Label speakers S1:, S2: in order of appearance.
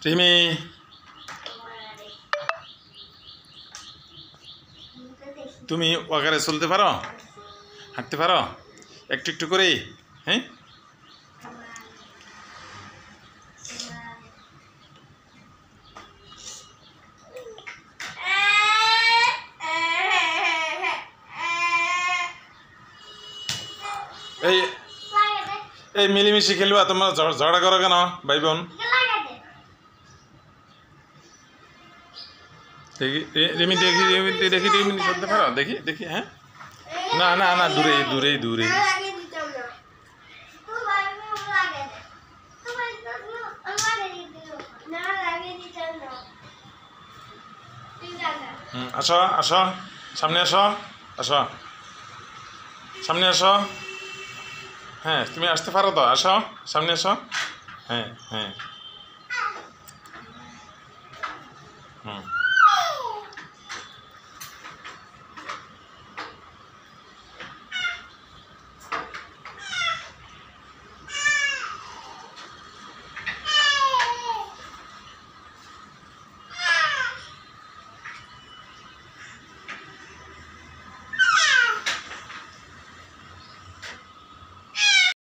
S1: রিমি তুমি ওখানে চলতে পারো, হাঁটতে পারো একটু একটু করে? হ্যাঁ, এই এই মিলিমিশি খেলবা, তোমার ঝগড়া করো কেন ভাই বোন? দেখি রিমি, দেখি দেখি রিমি চলতে পারো, দেখি দেখি। হ্যাঁ, না না না, দূরে দূরে দূরে। আসো আসো, সামনে আসো, আসো সামনে আসো। হ্যাঁ, তুমি আসতে পারো তো, আসো সামনে আসো। হ্যাঁ হ্যাঁ, হুম।